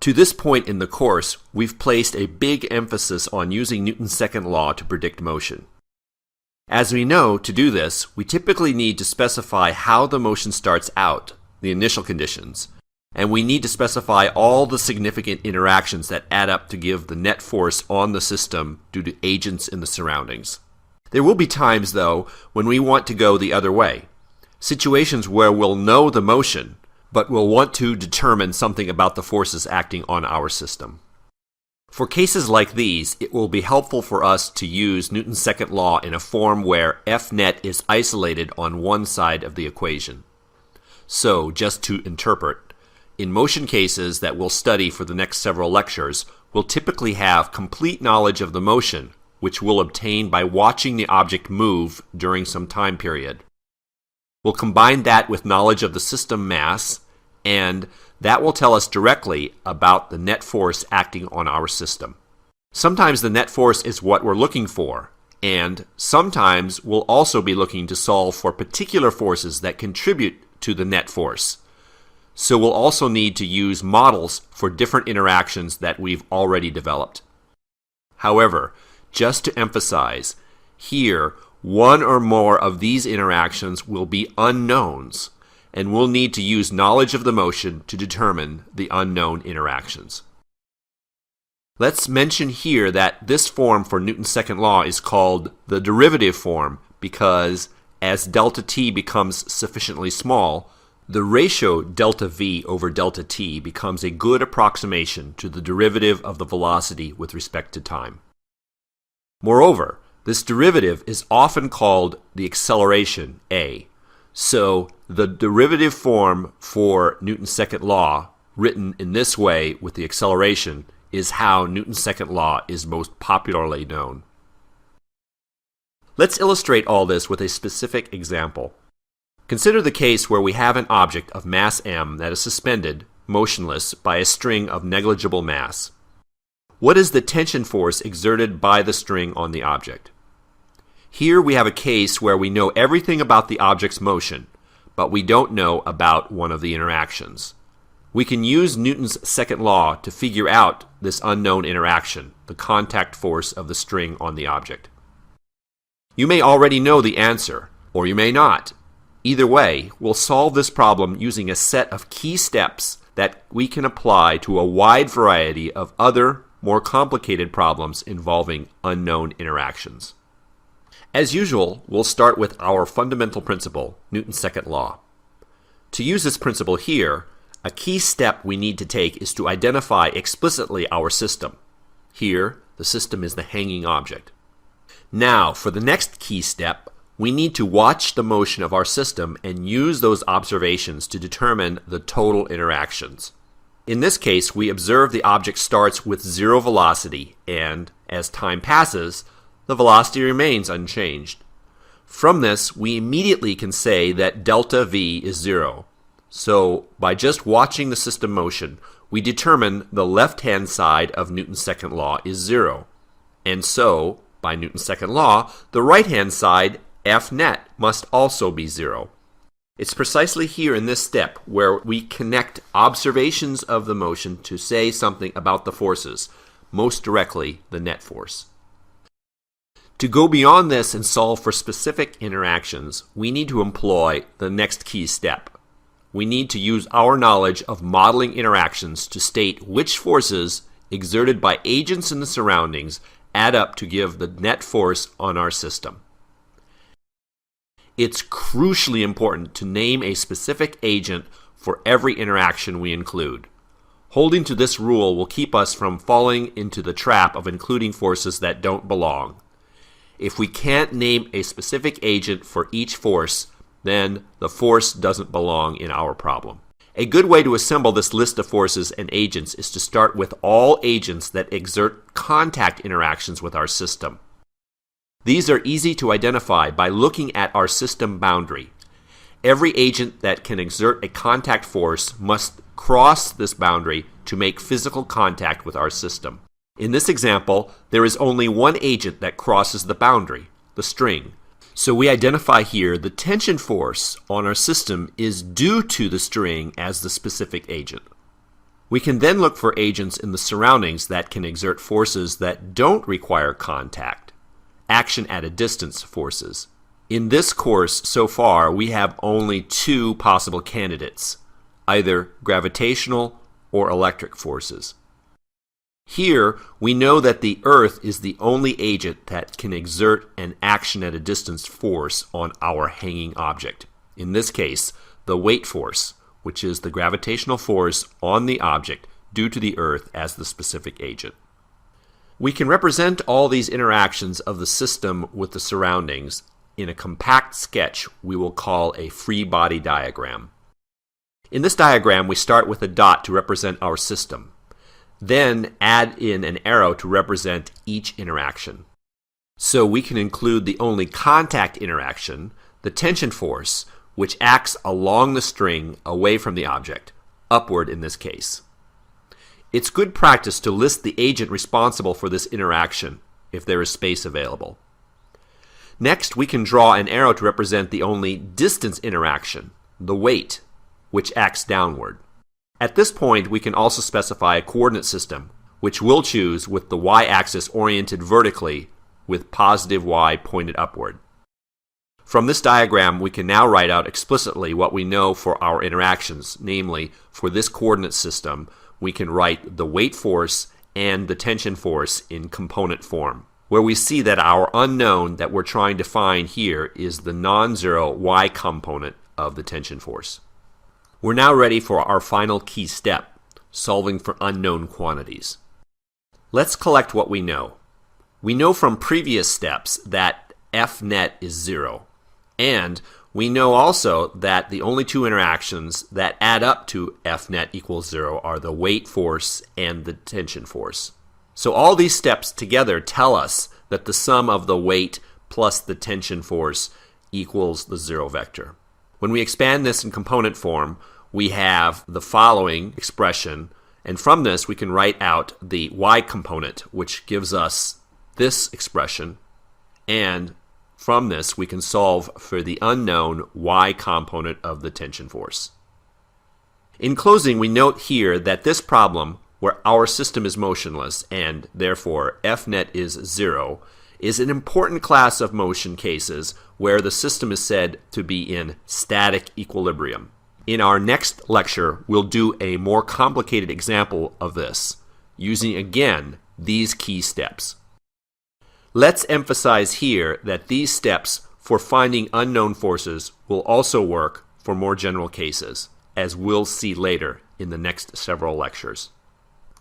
To this point in the course, we've placed a big emphasis on using Newton's second law to predict motion. As we know, to do this, we typically need to specify how the motion starts out, the initial conditions, and we need to specify all the significant interactions that add up to give the net force on the system due to agents in the surroundings. There will be times, though, when we want to go the other way, situations where we'll know the motion, but we'll want to determine something about the forces acting on our system. For cases like these, it will be helpful for us to use Newton's second law in a form where F net is isolated on one side of the equation. So, just to interpret, in motion cases that we'll study for the next several lectures, we'll typically have complete knowledge of the motion, which we'll obtain by watching the object move during some time period. We'll combine that with knowledge of the system mass, and that will tell us directly about the net force acting on our system. Sometimes the net force is what we're looking for, and sometimes we'll also be looking to solve for particular forces that contribute to the net force. So we'll also need to use models for different interactions that we've already developed. However, just to emphasize, here, one or more of these interactions will be unknowns, and we'll need to use knowledge of the motion to determine the unknown interactions. Let's mention here that this form for Newton's second law is called the derivative form because as delta t becomes sufficiently small, the ratio delta v over delta t becomes a good approximation to the derivative of the velocity with respect to time. Moreover, this derivative is often called the acceleration a. So the derivative form for Newton's second law, written in this way with the acceleration, is how Newton's second law is most popularly known. Let's illustrate all this with a specific example. Consider the case where we have an object of mass m that is suspended, motionless, by a string of negligible mass. What is the tension force exerted by the string on the object? Here we have a case where we know everything about the object's motion, but we don't know about one of the interactions. We can use Newton's second law to figure out this unknown interaction, the contact force of the string on the object. You may already know the answer, or you may not. Either way, we'll solve this problem using a set of key steps that we can apply to a wide variety of other, more complicated problems involving unknown interactions. As usual, we'll start with our fundamental principle, Newton's second law. To use this principle here, a key step we need to take is to identify explicitly our system. Here, the system is the hanging object. Now, for the next key step, we need to watch the motion of our system and use those observations to determine the total interactions. In this case, we observe the object starts with zero velocity, and as time passes, the velocity remains unchanged. From this, we immediately can say that delta v is zero. So, by just watching the system motion, we determine the left-hand side of Newton's second law is zero. And so, by Newton's second law, the right-hand side, F net, must also be zero. It's precisely here in this step where we connect observations of the motion to say something about the forces, most directly the net force. To go beyond this and solve for specific interactions, we need to employ the next key step. We need to use our knowledge of modeling interactions to state which forces exerted by agents in the surroundings add up to give the net force on our system. It's crucially important to name a specific agent for every interaction we include. Holding to this rule will keep us from falling into the trap of including forces that don't belong. If we can't name a specific agent for each force, then the force doesn't belong in our problem. A good way to assemble this list of forces and agents is to start with all agents that exert contact interactions with our system. These are easy to identify by looking at our system boundary. Every agent that can exert a contact force must cross this boundary to make physical contact with our system. In this example, there is only one agent that crosses the boundary, the string. So we identify here the tension force on our system is due to the string as the specific agent. We can then look for agents in the surroundings that can exert forces that don't require contact, action at a distance forces. In this course so far, we have only two possible candidates, either gravitational or electric forces. Here, we know that the Earth is the only agent that can exert an action at a distance force on our hanging object. In this case, the weight force, which is the gravitational force on the object due to the Earth as the specific agent. We can represent all these interactions of the system with the surroundings in a compact sketch we will call a Freebody diagram. In this diagram, we start with a dot to represent our system. Then add in an arrow to represent each interaction. So we can include the only contact interaction, the tension force, which acts along the string away from the object, upward in this case. It's good practice to list the agent responsible for this interaction if there is space available. Next, we can draw an arrow to represent the only distance interaction, the weight, which acts downward. At this point, we can also specify a coordinate system, which we'll choose with the y-axis oriented vertically with positive y pointed upward. From this diagram, we can now write out explicitly what we know for our interactions, namely, for this coordinate system, we can write the weight force and the tension force in component form, where we see that our unknown that we're trying to find here is the non-zero y component of the tension force. We're now ready for our final key step, solving for unknown quantities. Let's collect what we know. We know from previous steps that F net is 0, and we know also that the only two interactions that add up to F net equals 0 are the weight force and the tension force. So all these steps together tell us that the sum of the weight plus the tension force equals the 0 vector. When we expand this in component form, we have the following expression, and from this we can write out the y component, which gives us this expression, and from this we can solve for the unknown y component of the tension force. In closing, we note here that this problem, where our system is motionless and therefore F net is 0, is an important class of motion cases where the system is said to be in static equilibrium. In our next lecture, we'll do a more complicated example of this, using again these key steps. Let's emphasize here that these steps for finding unknown forces will also work for more general cases, as we'll see later in the next several lectures.